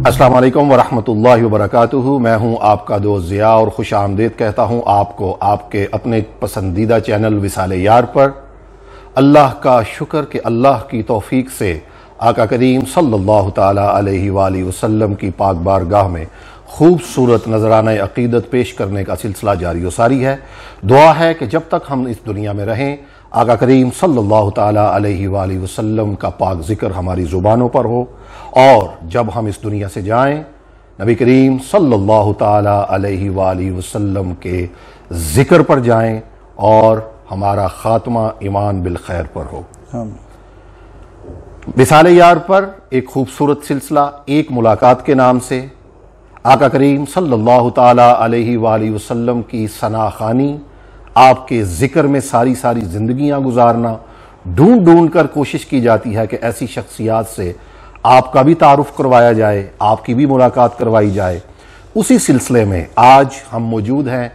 السلام علیکم ورحمۃ اللہ وبرکاتہ۔ میں ہوں آپ کا دوست ضیاء اور خوش آمدید کہتا ہوں آپ کو آپ کے اپنے پسندیدہ چینل وصال یار پر۔ اللہ کا شکر کہ اللہ کی توفیق سے آقا کریم صلی اللہ تعالیٰ علیہ وآلہ وسلم کی پاک بارگاہ میں خوبصورت نذرانہ عقیدت پیش کرنے کا سلسلہ جاری و ساری ہے۔ دعا ہے کہ جب تک ہم اس دنیا میں رہیں آقا کریم صلی اللہ تعالیٰ علیہ وآلہ وسلم کا پاک ذکر ہماری زبانوں پر ہو، اور جب ہم اس دنیا سے جائیں نبی کریم صلی اللہ تعالیٰ علیہ وآلہ وسلم کے ذکر پر جائیں اور ہمارا خاتمہ ایمان بالخیر پر ہو۔ وصال یار پر ایک خوبصورت سلسلہ ایک ملاقات کے نام سے آقا کریم صلی اللہ تعالیٰ علیہ وآلہ وسلم کی ثنا خوانی، آپ کے ذکر میں ساری زندگیاں گزارنا، ڈھونڈ ڈھونڈ کر کوشش کی جاتی ہے کہ ایسی شخصیات سے آپ کا بھی تعارف کروایا جائے، آپ کی بھی ملاقات کروائی جائے۔ اسی سلسلے میں آج ہم موجود ہیں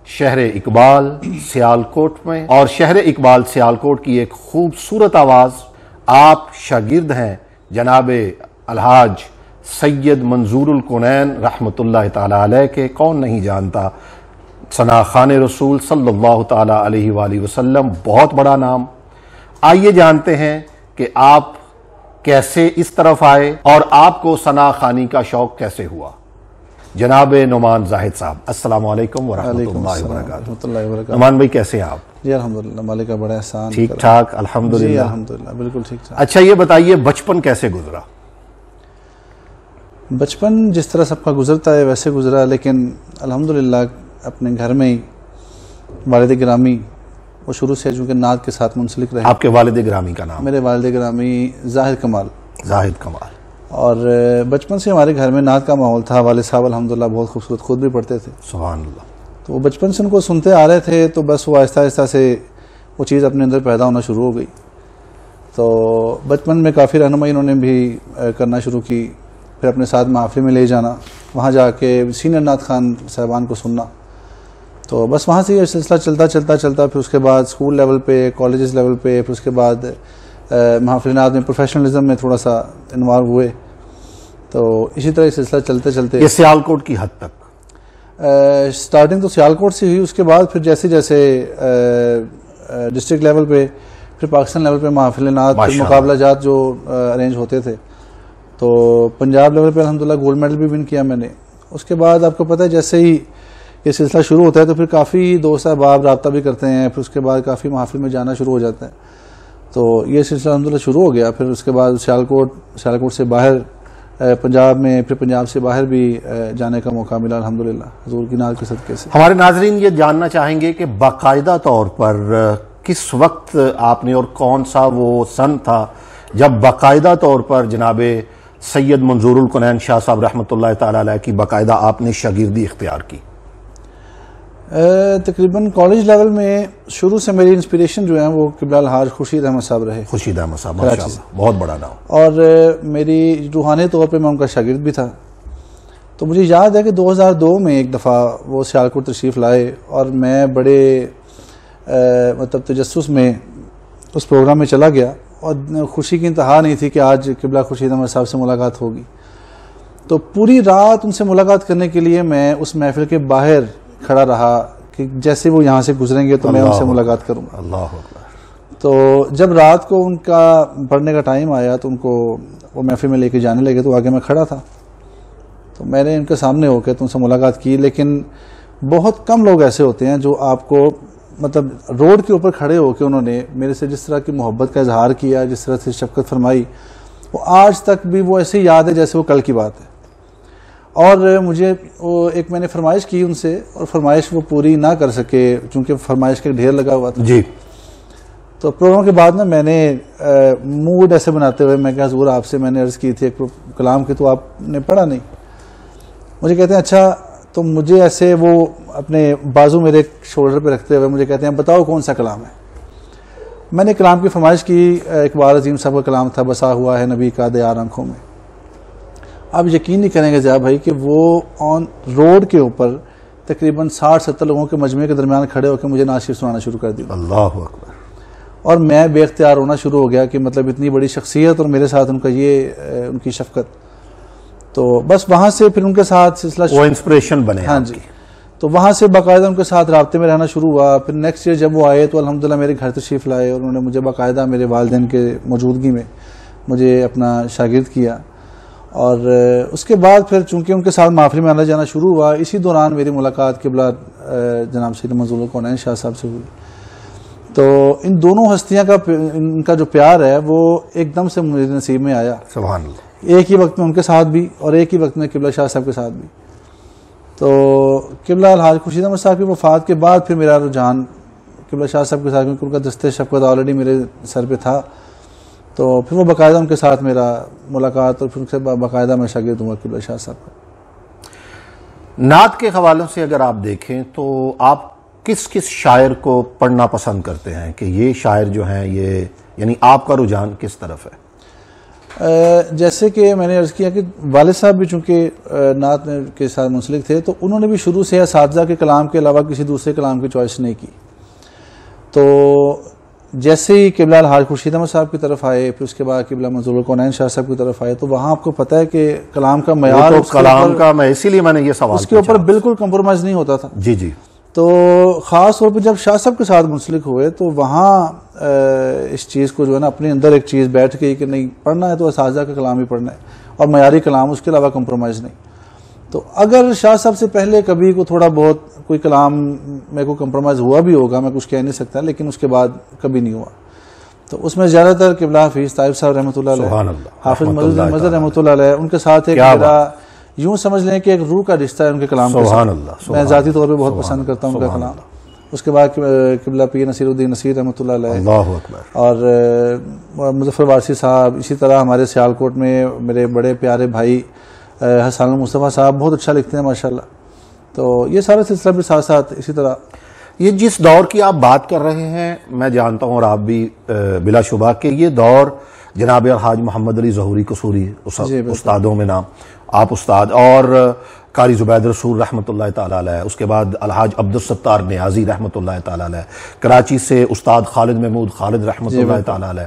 شہر اقبال سیالکوٹ میں، اور شہر اقبال سیالکوٹ کی ایک خوبصورت آواز آپ شاگرد ہیں جناب الحاج سید منظور الکونین رحمۃ اللہ تعالیٰ علیہ کے۔ کون نہیں جانتا ثنا خوان رسول صلی اللہ تعالیٰ علیہ وآلہ وسلم، بہت بڑا نام۔ آئیے جانتے ہیں کہ آپ کیسے اس طرف آئے اور آپ کو ثنا خوانی کا شوق کیسے ہوا۔ جناب نعمان زاہد صاحب، السلام علیکم ورحمۃ اللہ وبرکاتہ۔ نعمان بھائی کیسے ہیں آپ؟ جی الحمدللہ، مالک کا بڑا احسان۔ ٹھیک ٹھاک الحمدللہ؟ جی الحمدللہ بالکل ٹھیک ٹھاک۔ اچھا یہ بتائیے بچپن کیسے گزرا؟ بچپن جس طرح سب کا گزرتا ہے ویسے گزرا، لیکن الحمدللہ اپنے گھر میں ہی والد گرامی وہ شروع سے چونکہ نعت کے ساتھ منسلک رہے۔ آپ کے والد گرامی کا نام؟ میرے والد گرامی زاہد کمال۔ زاہد کمال۔ اور بچپن سے ہمارے گھر میں نعت کا ماحول تھا، والد صاحب الحمدللہ بہت خوبصورت خود بھی پڑھتے تھے۔ سبحان اللہ۔ تو وہ بچپن سے ان کو سنتے آ رہے تھے، تو بس وہ آہستہ آہستہ سے وہ چیز اپنے اندر پیدا ہونا شروع ہو گئی۔ تو بچپن میں کافی رہنمائی انہوں نے بھی کرنا شروع کی، پھر اپنے ساتھ محافل میں لے جانا، وہاں جا کے سینئر نعت خان صاحبان کو سننا۔ تو بس وہاں سے یہ سلسلہ چلتا پھر اس کے بعد اسکول لیول پہ، کالجز لیول پہ، پھر اس کے بعد محافل نعت میں پروفیشنلزم میں تھوڑا سا انوالو ہوئے۔ تو اسی طرح یہ سلسلہ چلتے یہ سیالکوٹ کی حد تک سٹارٹنگ تو سیالکوٹ سے ہوئی، اس کے بعد پھر جیسے ڈسٹرکٹ لیول پہ، پھر پاکستان لیول پہ محافل نعت، پھر مقابلہ جات جو ارینج ہوتے تھے، تو پنجاب لیول پہ الحمدللہ گولڈ میڈل بھی ون کیا میں نے۔ اس کے بعد آپ کو پتہ ہے جیسے ہی یہ سلسلہ شروع ہوتا ہے تو پھر کافی دوست احباب رابطہ بھی کرتے ہیں، پھر اس کے بعد کافی محافل میں جانا شروع ہو جاتا ہے۔ تو یہ سلسلہ الحمدللہ شروع ہو گیا، پھر اس کے بعد سیالکوٹ سے باہر پنجاب میں، پھر پنجاب سے باہر بھی جانے کا موقع ملا الحمدللہ حضور کی نعت کے صدقے سے۔ ہمارے ناظرین یہ جاننا چاہیں گے کہ باقاعدہ طور پر کس وقت آپ نے، اور کون سا وہ سن تھا جب باقاعدہ طور پر جناب سید منظور الکونین شاہ صاحب رحمۃ اللہ تعالیٰ علیہ کی باقاعدہ آپ نے شاگردی اختیار کی؟ تقریباً کالج لیول میں شروع سے میری انسپریشن جو ہے وہ قبلہ الحاج خورشید احمد صاحب رہے۔ خورشید احمد صاحب ماشاءاللہ بہت بڑا نام، اور میری روحانی طور پہ میں ان کا شاگرد بھی تھا۔ تو مجھے یاد ہے کہ 2002 میں ایک دفعہ وہ سیالکوٹ تشریف لائے، اور میں بڑے مطلب تجسس میں اس پروگرام میں چلا گیا، اور خوشی کی انتہا نہیں تھی کہ آج قبلہ خورشید احمد صاحب سے ملاقات ہوگی۔ تو پوری رات ان سے ملاقات کرنے کے لیے میں اس محفل کے باہر کھڑا رہا کہ جیسے وہ یہاں سے گزریں گے تو میں ان سے ملاقات کروں گا۔ اللہ اکبر۔ تو جب رات کو ان کا پڑھنے کا ٹائم آیا تو ان کو وہ محفل میں لے کے جانے لگے، تو آگے میں کھڑا تھا، تو میں نے ان کے سامنے ہو کے تو ان سے ملاقات کی۔ لیکن بہت کم لوگ ایسے ہوتے ہیں جو آپ کو مطلب روڈ کے اوپر کھڑے ہو کے انہوں نے میرے سے جس طرح کی محبت کا اظہار کیا، جس طرح سے شفقت فرمائی، وہ آج تک بھی وہ ایسے یاد ہے جیسے وہ کل کی بات ہے۔ اور مجھے وہ ایک میں نے فرمائش کی ان سے، اور فرمائش وہ پوری نہ کر سکے چونکہ فرمائش کا ڈھیر لگا ہوا تھا۔ جی۔ تو پروگرام کے بعد نا میں نے موڈ ایسے بناتے ہوئے میں کہا حضور آپ سے میں نے عرض کی تھی ایک کلام کی، تو آپ نے پڑھا نہیں۔ مجھے کہتے ہیں اچھا، تو مجھے ایسے وہ اپنے بازو میرے شولڈر پہ رکھتے ہوئے مجھے کہتے ہیں بتاؤ کون سا کلام ہے۔ میں نے کلام کی فرمائش کی، اقبال عظیم صاحب کا کلام تھا، بسا ہوا ہے نبی کا دیار آنکھوں میں۔ آپ یقین نہیں کریں گے ضیاء بھائی کہ وہ آن روڈ کے اوپر تقریباً 60-70 لوگوں کے مجمع کے درمیان کھڑے ہو کے مجھے نعت شریف سنانا شروع کر دیا۔ اللہ اکبر۔ اور میں بے اختیار ہونا شروع ہو گیا کہ مطلب اتنی بڑی شخصیت اور میرے ساتھ ان کا یہ ان کی شفقت۔ تو بس وہاں سے پھر ان کے ساتھ سلسلہ وہ انسپریشن بنے. ہاں جی. تو وہاں سے باقاعدہ ان کے ساتھ رابطے میں رہنا شروع ہوا. پھر نیکسٹ ایئر جب وہ آئے تو الحمدللہ میرے گھر تشریف لائے اور انہوں نے مجھے باقاعدہ میرے والدین کے موجودگی میں مجھے اپنا شاگرد کیا. اور اس کے بعد پھر چونکہ ان کے ساتھ محفل میں آنا جانا شروع ہوا, اسی دوران میری ملاقات قبلہ جناب سید منظور الکونین شاہ صاحب سے ہوئی. تو ان دونوں ہستیاں کا ان کا جو پیار ہے وہ ایک دم سے میرے نصیب میں آیا. سبحان اللہ. ایک ہی وقت میں ان کے ساتھ بھی اور ایک ہی وقت میں قبلہ شاہ صاحب کے ساتھ بھی. تو قبلہ الحاج خورشید احمد صاحب کی وفات کے بعد پھر میرا رجحان قبلہ شاہ صاحب کے ساتھ, کیونکہ ان کا دستِ شفقت آلریڈی میرے سر پہ تھا, تو پھر وہ باقاعدہ ان کے ساتھ میرا ملاقات اور پھر ان سے باقاعدہ میں شاگرد ہوں قبلہ شاہ صاحب کا. نعت کے حوالوں سے اگر آپ دیکھیں تو آپ کس کس شاعر کو پڑھنا پسند کرتے ہیں کہ یہ شاعر جو ہیں یہ, یعنی آپ کا رجحان کس طرف ہے؟ جیسے کہ میں نے عرض کیا کہ والد صاحب بھی چونکہ نعت کے ساتھ منسلک تھے تو انہوں نے بھی شروع سے اساتذہ کے کلام کے علاوہ کسی دوسرے کلام کی چوائس نہیں کی. تو جیسے ہی قبلہ الحاج خورشید احمد صاحب کی طرف آئے, پھر اس کے بعد قبلہ منظور الکونین شاہ صاحب کی طرف آئے, تو وہاں آپ کو پتہ ہے کہ کلام کا معیار, کلام کا, میں اسی لیے میں نے یہ سوال اس کے اوپر بالکل کمپرومائز نہیں ہوتا تھا. جی جی. تو خاص طور پہ جب شاہ صاحب کے ساتھ منسلک ہوئے تو وہاں اس چیز کو جو ہے نا اپنے اندر ایک چیز بیٹھ گئی کہ نہیں, پڑھنا ہے تو اساتذہ کا کلام ہی پڑھنا ہے اور معیاری کلام, اس کے علاوہ کمپرومائز نہیں. تو اگر شاہ صاحب سے پہلے کبھی کو تھوڑا بہت کوئی کلام میں کو کمپرومائز ہوا بھی ہوگا, میں کچھ کہہ نہیں سکتا, لیکن اس کے بعد کبھی نہیں ہوا. تو اس میں زیادہ تر قبلہ حفیظ طائب صاحب رحمۃ اللہ علیہ, حافظ مظہر رحمۃ اللہ علیہ, ان کے ساتھ ایک میرا یوں سمجھ لیں کہ ایک روح کا رشتہ ہے ان کے کلام کے ساتھ. میں ذاتی طور پہ بہت پسند کرتا ہوں ان کا کلام. اس کے بعد قبلہ پیر نصیر الدین نصیر رحمۃ اللہ علیہ, اللہ اکبر, اور مظفر وارثی صاحب. اسی طرح ہمارے سیالکوٹ میں میرے بڑے پیارے بھائی حسن المصطفیٰ صاحب بہت اچھا لکھتے ہیں ماشاءاللہ. تو یہ سارا سلسلہ بھی ساتھ ساتھ اسی طرح. یہ جس دور کی آپ بات کر رہے ہیں میں جانتا ہوں اور آپ بھی بلا شبہ کہ یہ دور جناب الحاج محمد علی ظہوری قصوری استادوں میں نام, آپ استاد, اور قاری زبید رسول رحمۃ اللہ تعالیٰ علیہ, اس کے بعد الحاج عبدالستار نیازی رحمۃ اللہ تعالیٰ علیہ, کراچی سے استاد خالد محمود خالد رحمۃ اللہ تعالیٰ علیہ.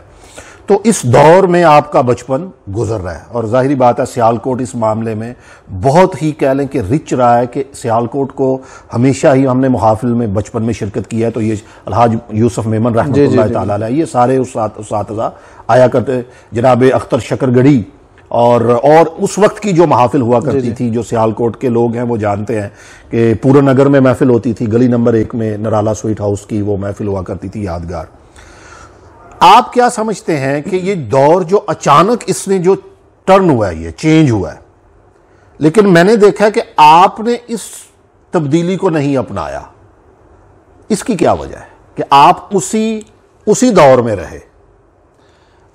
تو اس دور میں آپ کا بچپن گزر رہا ہے, اور ظاہری بات ہے سیالکوٹ اس معاملے میں بہت ہی کہہ لیں کہ رچ رہا ہے کہ سیالکوٹ کو ہمیشہ ہی ہم نے محافل میں بچپن میں شرکت کیا ہے. تو یہ الحاج یوسف میمن رحمۃ اللہ تعالیٰ علیہ, یہ سارے اساتذہ آیا کرتے, جناب اختر شکرگڑی, اور اس وقت کی جو محافل ہوا کرتی تھی, جو سیالکوٹ کے لوگ ہیں وہ جانتے ہیں کہ پورا نگر میں محفل ہوتی تھی, گلی نمبر 1 میں نرالا سویٹ ہاؤس کی وہ محفل ہوا کرتی تھی یادگار. آپ کیا سمجھتے ہیں کہ یہ دور جو اچانک اس نے جو ٹرن ہوا ہے, یہ چینج ہوا ہے, لیکن میں نے دیکھا کہ آپ نے اس تبدیلی کو نہیں اپنایا, اس کی کیا وجہ ہے کہ آپ اسی دور میں رہے؟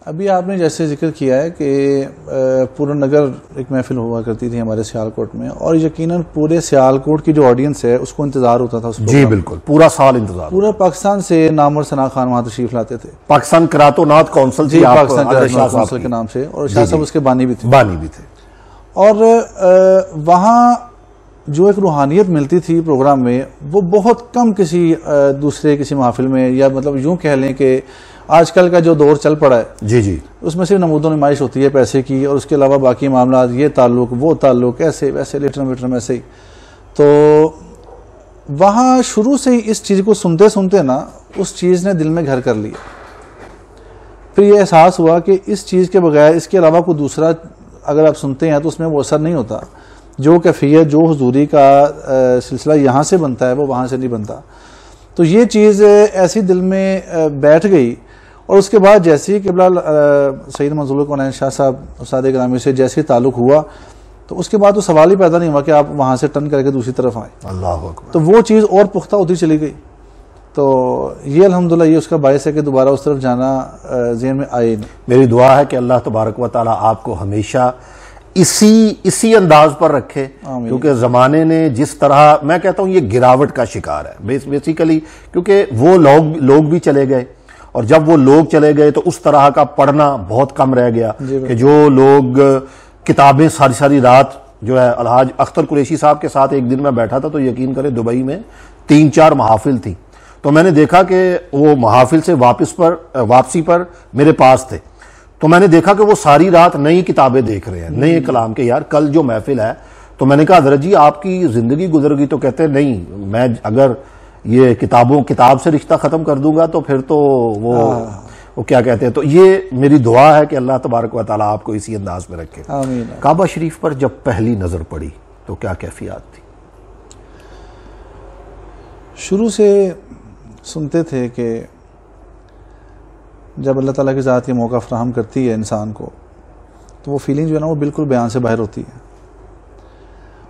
ابھی آپ نے جیسے ذکر کیا ہے کہ پورا نگر ایک محفل ہوا کرتی تھی ہمارے سیالکوٹ میں, اور یقیناً پورے سیالکوٹ کی جو آڈینس ہے اس کو انتظار ہوتا تھا. جی بالکل, پورا سال انتظار. پورا پاکستان سے نامور ثنا خان وہاں تشریف لاتے تھے. پاکستان کراتو نعت کونسل تھی, پاکستان کراتو کونسل کے نام سے, اور شاہ صاحب اس کے بانی بھی تھے. اور وہاں جو ایک روحانیت ملتی تھی پروگرام میں وہ بہت کم کسی دوسرے کسی محفل میں, یا مطلب یوں کہہ لیں کہ آج کل کا جو دور چل پڑا ہے جی جی, اس میں صرف نمود و نمائش ہوتی ہے پیسے کی, اور اس کے علاوہ باقی معاملات, یہ تعلق وہ تعلق, ایسے ویسے لیٹر میٹر ایسے ہی. تو وہاں شروع سے ہی اس چیز کو سنتے سنتے نا اس چیز نے دل میں گھر کر لیا. پھر یہ احساس ہوا کہ اس چیز کے بغیر اس کے علاوہ کوئی دوسرا اگر آپ سنتے ہیں تو اس میں وہ اثر نہیں ہوتا. جو کیفیت, جو حضوری کا سلسلہ یہاں سے بنتا ہے وہ وہاں سے نہیں بنتا. تو یہ چیز ایسی دل میں بیٹھ گئی, اور اس کے بعد جیسے ہی قبلہ سید منظور الکونین شاہ صاحب استاد گرامی سے جیسے تعلق ہوا تو اس کے بعد تو سوال ہی پیدا نہیں ہوا کہ آپ وہاں سے ٹرن کر کے دوسری طرف آئیں. اللہ اکبر. تو وہ چیز اور پختہ ہوتی چلی گئی. تو یہ الحمدللہ یہ اس کا باعث ہے کہ دوبارہ اس طرف جانا ذہن میں آئے نہیں. میری دعا ہے کہ اللہ تبارک و تعالیٰ آپ کو ہمیشہ اسی انداز پر رکھے, کیونکہ زمانے نے جس طرح, میں کہتا ہوں یہ گراوٹ کا شکار ہے بیسیکلی, کیونکہ وہ لوگ بھی چلے گئے, اور جب وہ لوگ چلے گئے تو اس طرح کا پڑھنا بہت کم رہ گیا کہ جو لوگ کتابیں ساری رات جو ہے. الحاج اختر قریشی صاحب کے ساتھ ایک دن میں بیٹھا تھا تو یقین کرے دبئی میں 3-4 محافل تھی, تو میں نے دیکھا کہ وہ محافل سے واپسی پر میرے پاس تھے, تو میں نے دیکھا کہ وہ ساری رات نئی کتابیں دیکھ رہے ہیں, نئے کلام کے. یار کل جو محفل ہے, تو میں نے کہا حضرت جی آپ کی زندگی گزر گئی, تو کہتے ہیں نہیں, میں اگر یہ کتاب سے رشتہ ختم کر دوں گا تو پھر تو وہ کیا کہتے ہیں. تو یہ میری دعا ہے کہ اللہ تبارک و تعالیٰ آپ کو اسی انداز میں رکھے. آمین. کعبہ شریف پر جب پہلی نظر پڑی تو کیا کیفیات تھی؟ شروع سے سنتے تھے کہ جب اللہ تعالیٰ کی ذات یہ موقع فراہم کرتی ہے انسان کو, تو وہ فیلنگ جو ہے نا وہ بالکل بیان سے باہر ہوتی ہے.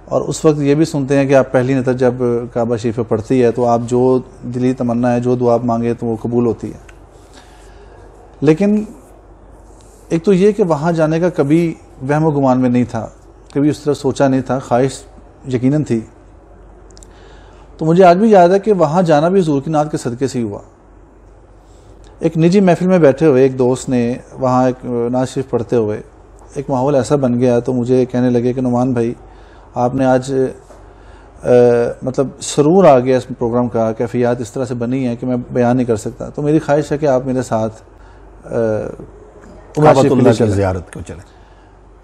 اور اس وقت یہ بھی سنتے ہیں کہ آپ پہلی نظر جب کعبہ شریف پہ پڑتی ہے تو آپ جو دلی تمنا ہے, جو دعا آپ مانگے تو وہ قبول ہوتی ہے. لیکن ایک تو یہ کہ وہاں جانے کا کبھی وہم و گمان میں نہیں تھا, کبھی اس طرح سوچا نہیں تھا, خواہش یقیناً تھی. تو مجھے آج بھی یاد ہے کہ وہاں جانا بھی حضور کی نعت کے صدقے سے ہی ہوا. ایک نجی محفل میں بیٹھے ہوئے ایک دوست نے وہاں ایک نعت شریف پڑھتے ہوئے ایک ماحول ایسا بن گیا, تو مجھے کہنے لگے کہ نعمان بھائی آپ نے آج مطلب سرور آ گیا اس پروگرام کا, کیفیات اس طرح سے بنی ہیں کہ میں بیان نہیں کر سکتا. تو میری خواہش ہے کہ آپ میرے ساتھ کعبۃ اللہ کی زیارت کو چلیں.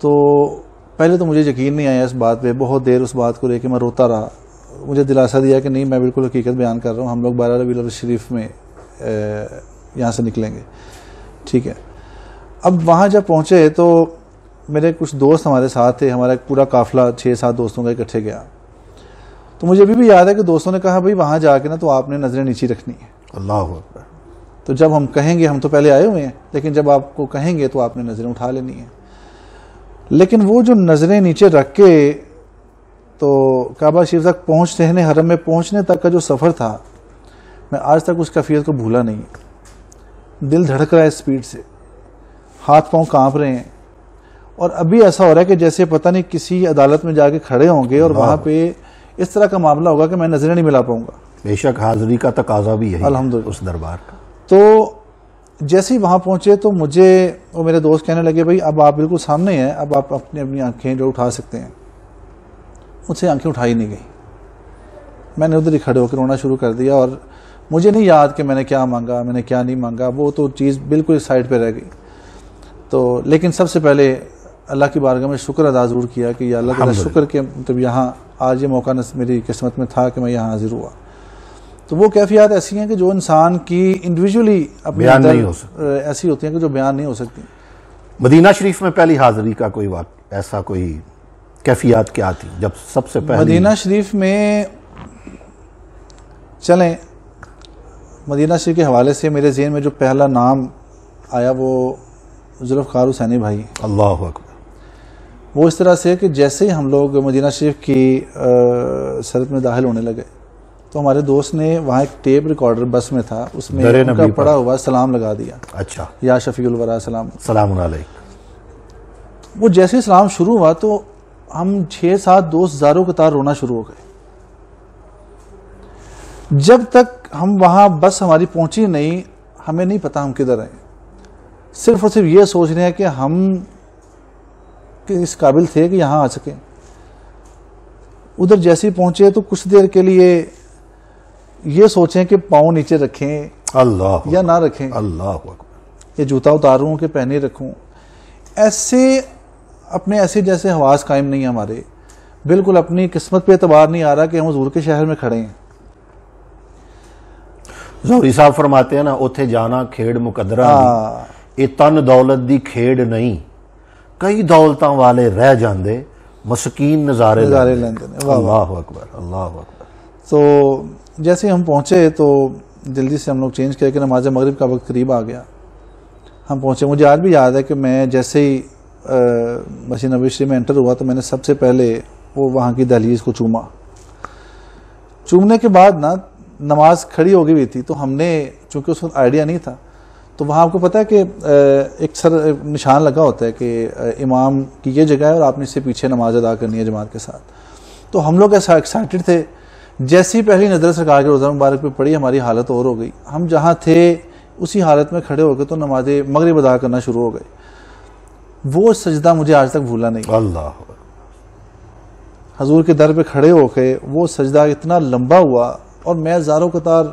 تو پہلے تو مجھے یقین نہیں آیا اس بات پہ, بہت دیر اس بات کو لے کے میں روتا رہا. مجھے دلاسا دیا کہ نہیں, میں بالکل حقیقت بیان کر رہا ہوں, ہم لوگ 12 ربیع الاول شریف میں یہاں سے نکلیں گے, ٹھیک ہے. اب وہاں جب پہنچے تو میرے کچھ دوست ہمارے ساتھ تھے, ہمارا ایک پورا قافلہ 6-7 دوستوں کا اکٹھے گیا. تو مجھے ابھی بھی یاد ہے کہ دوستوں نے کہا بھائی وہاں جا کے نا تو آپ نے نظریں نیچی رکھنی ہے. اللہ اکبر. تو جب ہم کہیں گے, ہم تو پہلے آئے ہوئے ہیں, لیکن جب آپ کو کہیں گے تو آپ نے نظریں اٹھا لینی ہیں. لیکن وہ جو نظریں نیچے رکھ کے تو کعبہ شریف تک پہنچتے ہیں, حرم میں پہنچنے تک کا جو سفر تھا, میں آج تک اس کیفیت کو بھولا نہیں. دل دھڑک رہا ہے اسپیڈ سے, ہاتھ پاؤں کانپ رہے ہیں, اور ابھی ایسا ہو رہا ہے کہ جیسے پتہ نہیں کسی عدالت میں جا کے کھڑے ہوں گے اور وہاں پہ اس طرح کا معاملہ ہوگا کہ میں نظریں نہیں ملا پاؤں گا. بے شک حاضری کا تقاضا بھی یہی الحمدللہ اس دربار کا. تو جیسے ہی وہاں پہنچے تو مجھے وہ میرے دوست کہنے لگے بھائی اب آپ بالکل سامنے ہیں, اب آپ اپنی آنکھیں جو اٹھا سکتے ہیں. مجھ سے آنکھیں اٹھائی نہیں گئی, میں نے ادھر ہی کھڑے ہو کے رونا شروع کر دیا. اور مجھے نہیں یاد کہ میں نے کیا مانگا, میں نے کیا نہیں مانگا, وہ تو چیز بالکل سائڈ پہ رہ گئی. تو لیکن سب سے پہلے اللہ کی بارگاہ میں شکر ادا ضرور کیا کہ یا اللہ تعالیٰ شکر کہ مطلب یہاں آج یہ موقع میری قسمت میں تھا کہ میں یہاں حاضر ہوا. تو وہ کیفیات ایسی ہیں کہ جو انسان کی انڈیویجولی اپنے اندر ایسی ہوتی ہیں کہ جو بیان نہیں ہو سکتی. مدینہ شریف میں پہلی حاضری کا کوئی ایسا کوئی کیفیات کیا تھی جب سب سے پہلے؟ مدینہ شریف میں چلیں, مدینہ شریف کے حوالے سے میرے ذہن میں جو پہلا نام آیا وہ ذوالفقار حسینی بھائی. اللہ اکبر. وہ اس طرح سے کہ جیسے ہی ہم لوگ مدینہ شریف کی سرحد میں داخل ہونے لگے تو ہمارے دوست نے وہاں ایک ٹیپ ریکارڈر بس میں تھا, اس میں ان کا پڑا ہوا سلام لگا دیا. اچھا. یا شفیع الورا سلام علیکم. وہ جیسے سلام شروع ہوا تو ہم 6-7 دوست زاروں قطار رونا شروع ہو گئے. جب تک ہم وہاں بس ہماری پہنچی نہیں, ہمیں نہیں پتا ہم کدھر آئے. صرف اور صرف یہ سوچ رہے ہیں کہ ہم اس قابل تھے کہ یہاں آ سکیں. ادھر جیسے ہی پہنچے تو کچھ دیر کے لیے یہ سوچیں کہ پاؤں نیچے رکھیں اللہ یا نہ رکھیں, اللہ اکبر, یہ جوتا اتاروں کہ پہنے رکھوں. ایسے اپنے ایسے جیسے حواس قائم نہیں ہیں ہمارے, بالکل اپنی قسمت پہ اعتبار نہیں آ رہا کہ ہم حضور کے شہر میں کھڑے ہیں. زہری صاحب فرماتے ہیں نا, اوتھے جانا کھیڑ مقدرہ دی, اے تن دولت دی کھیڑ نہیں, کئی دولتاں والے رہ جاندے, مسکین نظارے لیندے. اللہ اکبر, اللہ اکبر. تو جیسے ہم پہنچے تو جلدی سے ہم لوگ چینج کیا کہ نماز مغرب کا وقت قریب آ گیا. ہم پہنچے, مجھے آج بھی یاد ہے کہ میں جیسے ہی مسجد نبوی شریف میں انٹر ہوا تو میں نے سب سے پہلے وہ وہاں کی دہلیز کو چوما. چومنے کے بعد نا نماز کھڑی ہو گئی تھی, تو ہم نے چونکہ اس وقت آئیڈیا نہیں تھا, تو وہاں آپ کو پتا ہے کہ ایک نشان لگا ہوتا ہے کہ امام کی یہ جگہ ہے اور آپ نے اس سے پیچھے نماز ادا کرنی ہے جماعت کے ساتھ. تو ہم لوگ ایسا ایکسائٹڈ تھے, جیسی پہلی نظر سرکار کے روزہ مبارک پہ پڑی ہماری حالت اور ہو گئی. ہم جہاں تھے اسی حالت میں کھڑے ہو گئے تو نماز مغرب ادا کرنا شروع ہو گئے. وہ سجدہ مجھے آج تک بھولا نہیں. اللہ حضور کے در پہ کھڑے ہو کے وہ سجدہ اتنا لمبا ہوا, اور میں زاروں قطار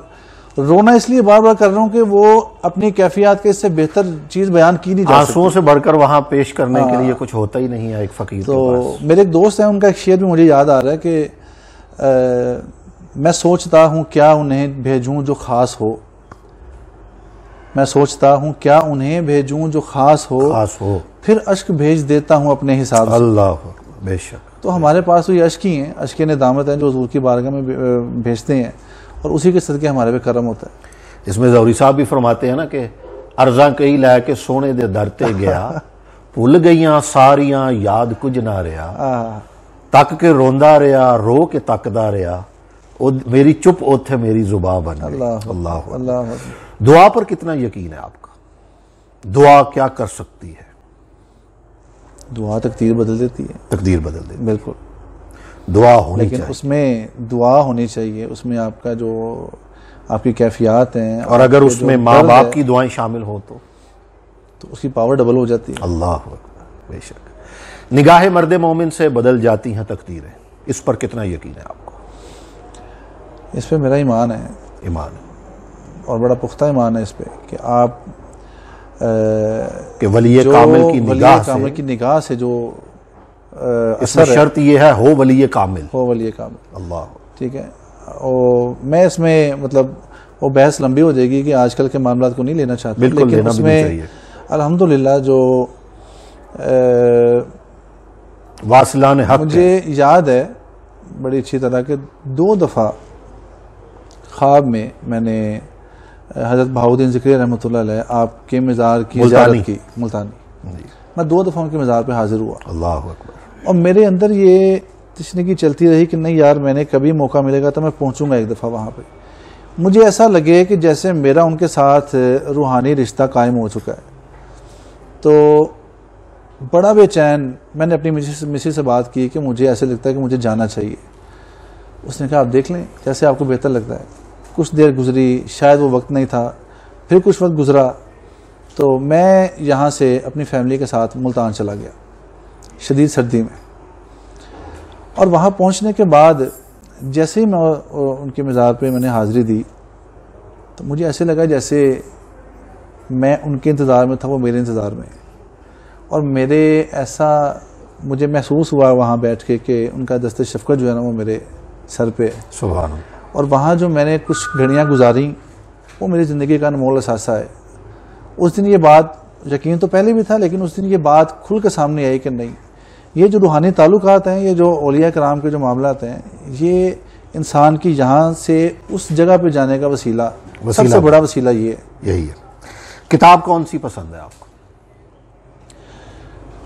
رونا اس لیے بار بار کر رہا ہوں کہ وہ اپنی کیفیات کے اس سے بہتر چیز بیان کی نہیں جا سکتی. آنسوؤں سے بڑھ کر وہاں پیش کرنے کے لیے کچھ ہوتا ہی نہیں ہے ایک فقیر کے تو پاس. میرے ایک دوست ہیں، ان کا ایک شعر بھی مجھے یاد آ رہا ہے کہ میں سوچتا ہوں کیا انہیں بھیجوں جو خاص ہو، میں سوچتا ہوں کیا انہیں بھیجوں جو خاص ہو، پھر اشک بھیج دیتا ہوں اپنے حساب سے. اللہ بے شک. تو ہمارے پاس تو یہ اشک ہی ہیں، اشک ندامت ہیں جو حضور کی بارگاہ میں بھیجتے ہیں، اور اسی کے صدقے ہمارے پہ کرم ہوتا ہے. اس میں زوری صاحب بھی فرماتے ہیں نا کہ ارزاں کئی لے کے سونے دے درتے گیا، بھول گئیاں ساریاں یاد کچھ نہ رہا، تک کے روندا رہا رو کے تکدا رہا، میری چپ اوتھے میری زباں بن گئی. اللہ. دعا پر کتنا یقین ہے آپ کا؟ دعا کیا کر سکتی ہے؟ دعا تقدیر بدل دیتی ہے. تقدیر بدل دیتی ہے. بالکل. دعا ہونی لیکن چاہیے. اس میں دعا ہونی چاہیے، اس میں آپ کا جو آپ کی کیفیات ہیں، اور اگر اس میں ماں باپ کی دعائیں شامل ہوں تو اس کی پاور ڈبل ہو جاتی ہے. اللہ اکبر. بے شک. نگاہ مرد مومن سے بدل جاتی ہیں تقدیریں، اس پر کتنا یقین ہے آپ کو؟ اس پہ میرا ایمان ہے. ایمان اور بڑا پختہ ایمان ہے اس پہ کہ آپ کہ ولی کامل کی نگاہ سے جو اس میں شرط یہ ہے ہو ولی کامل. اللہ. ٹھیک ہے. اور میں اس میں مطلب وہ بحث لمبی ہو جائے گی کہ آج کل کے معاملات کو نہیں لینا چاہتا، لیکن اس میں الحمدللہ جو واصلان حق مجھے یاد ہے بڑی اچھی طرح کہ 2 دفعہ خواب میں نے حضرت بہاؤالدین ذکری رحمۃ اللہ علیہ آپ کے مزار کی زیارت کی، ملتانی. میں 2 دفعہ ان کے مزار پہ حاضر ہوا. اللہ اکبر. اور میرے اندر یہ تشنگی چلتی رہی کہ نہیں یار، میں نے کبھی موقع ملے گا تو میں پہنچوں گا ایک دفعہ وہاں پہ. مجھے ایسا لگے کہ جیسے میرا ان کے ساتھ روحانی رشتہ قائم ہو چکا ہے. تو بڑا بے چین میں نے اپنی مسی سے بات کی کہ مجھے ایسے لگتا ہے کہ مجھے جانا چاہیے. اس نے کہا آپ دیکھ لیں جیسے آپ کو بہتر لگتا ہے. کچھ دیر گزری، شاید وہ وقت نہیں تھا، پھر کچھ وقت گزرا تو میں یہاں سے اپنی فیملی کے ساتھ ملتان چلا گیا شدید سردی میں. اور وہاں پہنچنے کے بعد جیسے ہی میں ان کے مزار پہ میں نے حاضری دی تو مجھے ایسے لگا جیسے میں ان کے انتظار میں تھا، وہ میرے انتظار میں. اور میرے ایسا مجھے محسوس ہوا وہاں بیٹھ کے کہ ان کا دست شفقت جو ہے نا وہ میرے سر پہ. سبحان اللہ. اور وہاں جو میں نے کچھ گھڑیاں گزاریں وہ میری زندگی کا انمول اثاثہ ہے. اس دن یہ بات، یقین تو پہلے بھی تھا لیکن اس دن یہ بات کھل کے سامنے آئی کہ نہیں، یہ جو روحانی تعلقات ہیں، یہ جو اولیاء کرام کے جو معاملات ہیں، یہ انسان کی یہاں سے اس جگہ پہ جانے کا وسیلہ سب سے بڑا وسیلہ یہ ہے. یہی ہے. کتاب کون سی پسند ہے آپ کو؟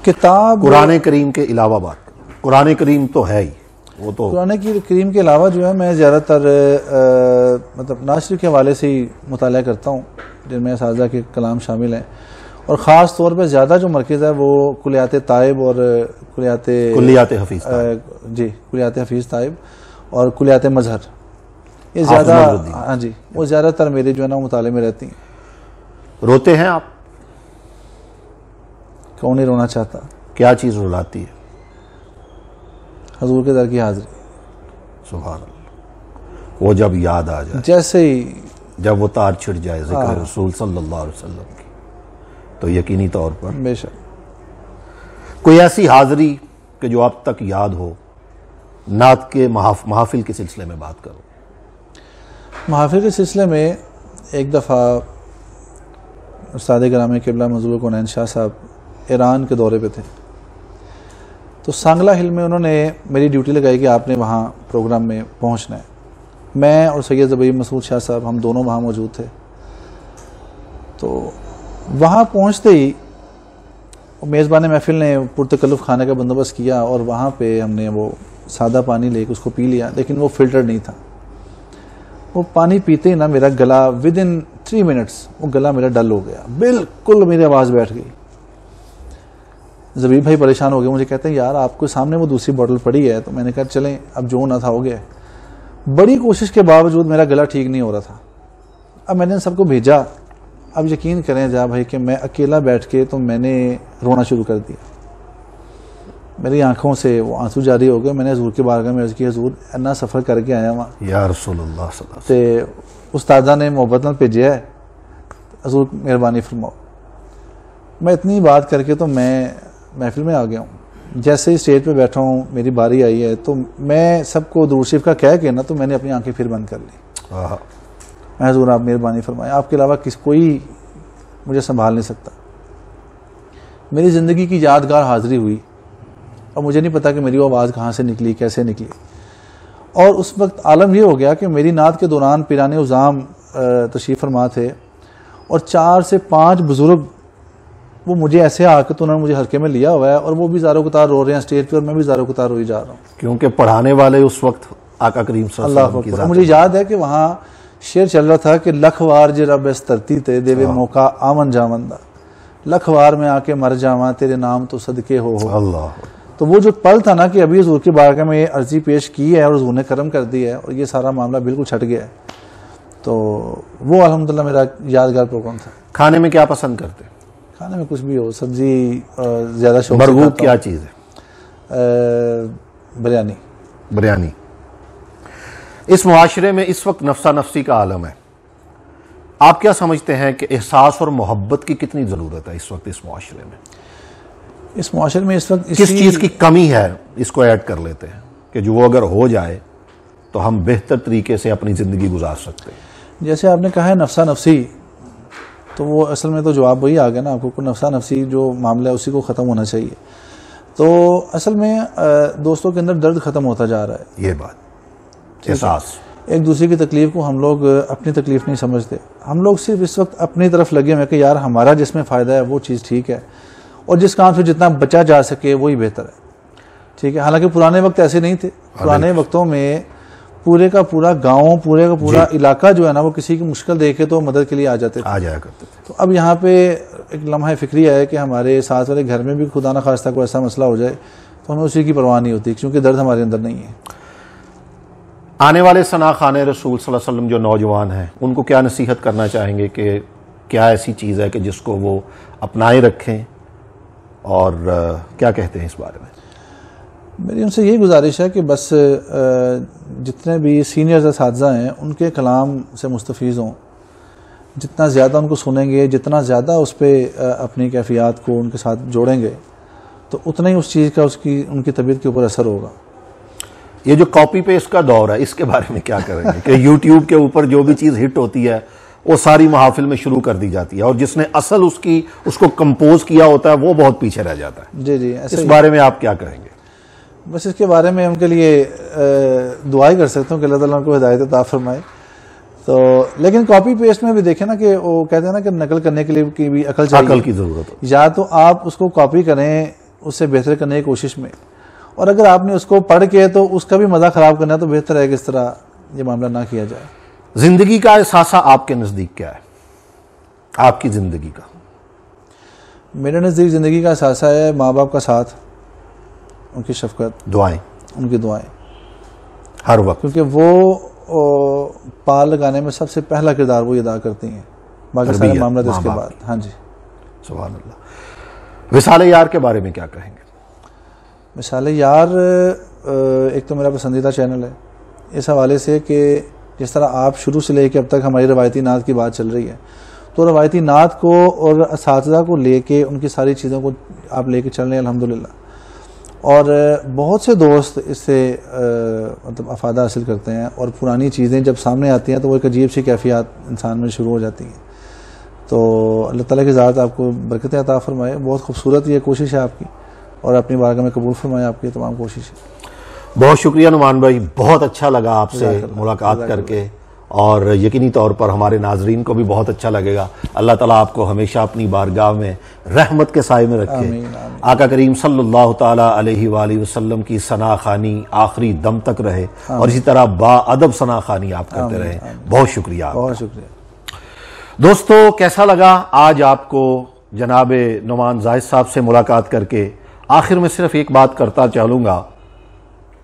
کتاب قرآن کریم کے علاوہ بات. قرآن کریم تو ہے ہی، وہ تو قرآن کریم کے علاوہ جو ہے میں زیادہ تر مطلب ناز شریف کے حوالے سے ہی مطالعہ کرتا ہوں جن میں اساتذہ کے کلام شامل ہیں. اور خاص طور پہ زیادہ جو مرکز ہے وہ کلیات طائب اور کلیات حفیظ طائب اور کلیات مظہر، یہ زیادہ ہاں جی وہ زیادہ تر میرے جو ہے نا مطالعے میں رہتی ہیں. روتے ہیں آپ؟ کون نہیں رونا چاہتا. کیا چیز رلاتی ہے؟ حضور کے در کی حاضری. سبحان اللہ. وہ جب یاد آ جائے، جیسے ہی جب وہ تار چھٹ جائے ذکر رسول صلی اللہ علیہ وسلم کی، تو یقینی طور پر بے شک کوئی ایسی حاضری کہ جو اب تک یاد ہو. نعت کے محافل کے سلسلے میں بات کرو. محافل کے سلسلے میں ایک دفعہ استاد گرامی قبلہ منظور الکونین شاہ صاحب ایران کے دورے پہ تھے. تو سانگلہ ہل میں انہوں نے میری ڈیوٹی لگائی کہ آپ نے وہاں پروگرام میں پہنچنا ہے. میں اور سید زبیر مسعود شاہ صاحب ہم دونوں وہاں موجود تھے. تو وہاں پہنچتے ہی میزبان محفل نے پرتکلف کھانے کا بندوبست کیا اور وہاں پہ ہم نے وہ سادہ پانی لے کے اس کو پی لیا، لیکن وہ فلٹر نہیں تھا. وہ پانی پیتے ہی نا میرا گلا ودن 3 منٹس وہ گلا میرا ڈل ہو گیا، بالکل میری آواز بیٹھ گئی. زبیر بھائی پریشان ہو گئے، مجھے کہتے ہیں یار آپ کو سامنے وہ دوسری بوٹل پڑی ہے. تو میں نے کہا چلیں اب جو ہونا تھا ہو گیا. بڑی کوشش کے باوجود میرا گلا ٹھیک نہیں ہو رہا تھا. اب میں نے ان سب کو بھیجا. اب یقین کریں جا بھائی کہ میں اکیلا بیٹھ کے تو میں نے رونا شروع کر دیا. میری آنکھوں سے وہ آنسو جاری ہو گئے. میں نے حضور کے بارگاہ میں عرض کی حضور اتنا سفر کر کے آیا وہاں یا رسول اللہ صلی اللہ علیہ تے استادہ نے محبت نال بھیجیا ہے, حضور مہربانی فرماؤ. میں اتنی بات کر کے تو میں محفل میں آ گیا ہوں. جیسے ہی اسٹیج پہ بیٹھا ہوں میری باری آئی ہے تو میں سب کو درود شریف کا کہہ کے نا تو میں نے اپنی آنکھیں پھر بند کر لی. میں حضور آپ مہربانی فرمائیں, آپ کے علاوہ کوئی مجھے سنبھال نہیں سکتا. میری زندگی کی یادگار حاضری ہوئی اور مجھے نہیں پتا کہ میری وہ آواز کہاں سے نکلی, کیسے نکلی. اور اس وقت عالم یہ ہو گیا کہ میری نعت کے دوران پیران عظام تشریف فرما تھے اور 4 سے 5 بزرگ وہ مجھے ایسے آ کے تو انہوں نے مجھے حلقے میں لیا ہوا ہے اور وہ بھی زاروں قطار رو رہے ہیں اسٹیج پہ اور میں بھی زاروں قطار روئی جا رہا ہوں, کیونکہ پڑھانے والے اس وقت آقا کریم صلی اللہ علیہ وسلم کی ذات. مجھے یاد ہے کہ وہاں شعر چل رہا تھا کہ لکھ وار جے رب اس دھرتی تے دیوے موقع آمن جاون دا, لکھ وار میں آ کے مر جاواں تیرے نام تو صدقے ہو. اللہ. تو وہ جو پل تھا نا کہ ابھی حضور کی بارگاہ میں عرضی پیش کی ہے اور حضور نے کرم کر دی ہے اور یہ سارا معاملہ بالکل چھٹ گیا ہے, تو وہ الحمدللہ میرا یادگار پروگرام تھا. کھانے میں کیا پسند کرتے ہیں؟ کھانے میں کچھ بھی ہو, سبزی زیادہ شوق. مرغوب کیا چیز ہے؟ بریانی. بریانی. اس معاشرے میں اس وقت نفسا نفسی کا عالم ہے. آپ کیا سمجھتے ہیں کہ احساس اور محبت کی کتنی ضرورت ہے اس وقت اس معاشرے میں؟ اس معاشرے میں اس وقت کس چیز کی کمی ہے, اس کو ایڈ کر لیتے ہیں کہ جو وہ اگر ہو جائے تو ہم بہتر طریقے سے اپنی زندگی گزار سکتے ہیں. جیسے آپ نے کہا ہے نفسا نفسی, تو وہ اصل میں تو جواب وہی آ گیا نا آپ کو, نفسا نفسی جو معاملہ ہے اسی کو ختم ہونا چاہیے. تو اصل میں دوستوں کے اندر درد ختم ہوتا جا رہا ہے. یہ بات احساس, ایک دوسرے کی تکلیف کو ہم لوگ اپنی تکلیف نہیں سمجھتے. ہم لوگ صرف اس وقت اپنی طرف لگے ہوئے کہ یار ہمارا جس میں فائدہ ہے وہ چیز ٹھیک ہے اور جس کام سے جتنا بچا جا سکے وہی بہتر ہے. ٹھیک ہے, حالانکہ پرانے وقت ایسے نہیں تھے. پرانے وقتوں میں پورے کا پورا گاؤں, پورے کا پورا علاقہ جو ہے نا وہ کسی کی مشکل دیکھے تو مدد کے لیے آ جاتے تھے, آ جایا کرتے تھے. تو اب یہاں پہ ایک لمحہ فکری ہے کہ ہمارے ساتھ والے گھر میں بھی خدا نہ خواستہ کوئی ایسا مسئلہ ہو جائے تو ہمیں اسی کی پرواہ نہیں ہوتی, کیونکہ درد ہمارے اندر نہیں ہے. آنے والے ثنا خانے رسول صلی اللہ علیہ وسلم جو نوجوان ہیں ان کو کیا نصیحت کرنا چاہیں گے کہ کیا ایسی چیز ہے کہ جس کو وہ اپنائے رکھیں, اور کیا کہتے ہیں اس بارے میں؟ میری ان سے یہی گزارش ہے کہ بس جتنے بھی سینئرز اساتذہ ہیں ان کے کلام سے مستفیض ہوں. جتنا زیادہ ان کو سنیں گے, جتنا زیادہ اس پہ اپنی کیفیات کو ان کے ساتھ جوڑیں گے تو اتنا ہی اس چیز کا ان کی طبیعت کے اوپر اثر ہوگا. یہ جو کاپی پیسٹ کا دور ہے اس کے بارے میں کیا کریں گے کہ یوٹیوب کے اوپر جو بھی چیز ہٹ ہوتی ہے وہ ساری محافل میں شروع کر دی جاتی ہے اور جس نے اصل اس کو کمپوز کیا ہوتا ہے وہ بہت پیچھے رہ جاتا ہے. جی اس بارے میں آپ کیا کہیں گے؟ بس اس کے بارے میں ان کے لیے دعائیں کر سکتا ہوں کہ اللہ تعالیٰ ان کو ہدایت عطا فرمائے. تو لیکن کاپی پیسٹ میں بھی دیکھیں نا کہ وہ کہتے ہیں نا کہ نقل کرنے کے لیے کی بھی عقل چاہیے, عقل کی ضرورت ہے. یا تو آپ اس کو کاپی کریں اس سے بہتر کرنے کی کوشش میں, اور اگر آپ نے اس کو پڑھ کے تو اس کا بھی مزہ خراب کرنا ہے تو بہتر ہے کہ اس طرح یہ معاملہ نہ کیا جائے. زندگی کا احساسہ آپ کے نزدیک کیا ہے؟ آپ کی زندگی کا؟ میرے نزدیک زندگی کا احساسہ ہے ماں باپ کا ساتھ, ان کی شفقت, دعائیں, ان کی دعائیں ہر وقت, کیونکہ وہ پال لگانے میں سب سے پہلا کردار وہ ادا کرتی ہیں, باقی سارے معاملات اس کے بعد. ہاں جی, سبحان اللہ. وصال یار کے بارے میں کیا کہیں گے؟ وصال یار ایک تو میرا پسندیدہ چینل ہے اس حوالے سے کہ جس طرح آپ شروع سے لے کے اب تک ہماری روایتی نعت کی بات چل رہی ہے تو روایتی نعت کو اور اساتذہ کو لے کے ان کی ساری چیزوں کو آپ لے کے چل رہے ہیں الحمدللہ. اور بہت سے دوست اس سے مطلب افادہ حاصل کرتے ہیں اور پرانی چیزیں جب سامنے آتی ہیں تو وہ ایک عجیب سی کیفیات انسان میں شروع ہو جاتی ہیں. تو اللہ تعالیٰ کی ذات آپ کو برکتیں عطا فرمائے. بہت خوبصورت یہ کوشش ہے آپ کی اور اپنی بارگاہ میں قبول فرمائے آپ کی تمام کوششیں. بہت شکریہ نعمان بھائی, بہت اچھا لگا آپ سے ملاقات کر کے, اور یقینی طور پر ہمارے ناظرین کو بھی بہت اچھا لگے گا. اللہ تعالیٰ آپ کو ہمیشہ اپنی بارگاہ میں رحمت کے سائے میں رکھے. آقا کریم صلی اللہ تعالیٰ علیہ وآلہ وسلم کی ثنا خوانی آخری دم تک رہے اور اسی طرح با ادب ثنا خوانی آپ کرتے رہے. بہت شکریہ. بہت شکریہ دوستو. کیسا لگا آج آپ کو جناب نعمان زاہد صاحب سے ملاقات کر کے؟ آخر میں صرف ایک بات کرتا چلوں گا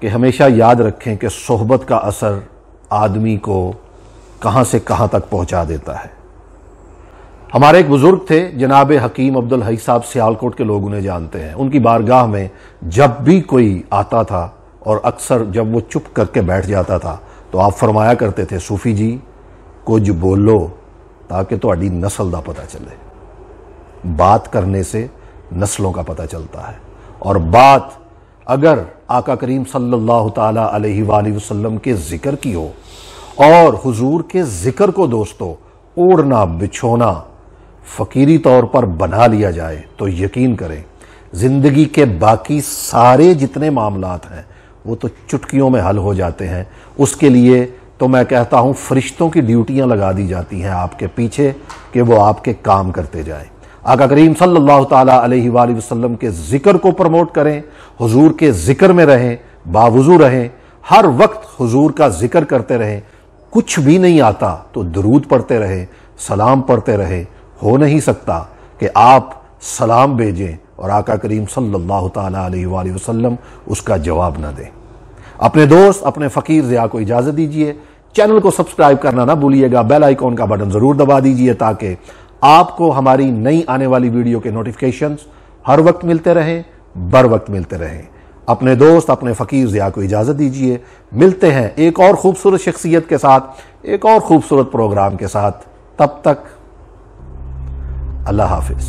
کہ ہمیشہ یاد رکھیں کہ صحبت کا اثر آدمی کو کہاں سے کہاں تک پہنچا دیتا ہے. ہمارے ایک بزرگ تھے جناب حکیم عبدالحی صاحب، سیالکوٹ کے لوگ انہیں جانتے ہیں. ان کی بارگاہ میں جب بھی کوئی آتا تھا اور اکثر جب وہ چپ کر کے بیٹھ جاتا تھا تو آپ فرمایا کرتے تھے، صوفی جی کچھ بولو تاکہ تہاڈی نسل دا پتہ چلے. بات کرنے سے نسلوں کا پتہ چلتا ہے، اور بات اگر آقا کریم صلی اللہ تعالی علیہ وآلہ وسلم کے ذکر کی ہو اور حضور کے ذکر کو دوستو اوڑھنا بچھونا فقیری طور پر بنا لیا جائے تو یقین کریں زندگی کے باقی سارے جتنے معاملات ہیں وہ تو چٹکیوں میں حل ہو جاتے ہیں. اس کے لیے تو میں کہتا ہوں فرشتوں کی ڈیوٹیاں لگا دی جاتی ہیں آپ کے پیچھے کہ وہ آپ کے کام کرتے جائیں. آقا کریم صلی اللہ تعالیٰ علیہ وآلہ وسلم کے ذکر کو پروموٹ کریں، حضور کے ذکر میں رہیں، باوضو رہیں، ہر وقت حضور کا ذکر کرتے رہیں. کچھ بھی نہیں آتا تو درود پڑھتے رہیں، سلام پڑھتے رہیں. ہو نہیں سکتا کہ آپ سلام بھیجیں اور آقا کریم صلی اللہ تعالیٰ علیہ وآلہ وسلم اس کا جواب نہ دیں. اپنے دوست اپنے فقیر ضیاء کو اجازت دیجئے. چینل کو سبسکرائب کرنا نہ بھولیے گا، بیل آئیکن کا بٹن ضرور دبا دیجئے تاکہ آپ کو ہماری نئی آنے والی ویڈیو کے نوٹیفیکیشنز ہر وقت ملتے رہیں، بر وقت ملتے رہیں. اپنے دوست اپنے فقیر ضیاء کو اجازت دیجئے. ملتے ہیں ایک اور خوبصورت شخصیت کے ساتھ، ایک اور خوبصورت پروگرام کے ساتھ. تب تک اللہ حافظ.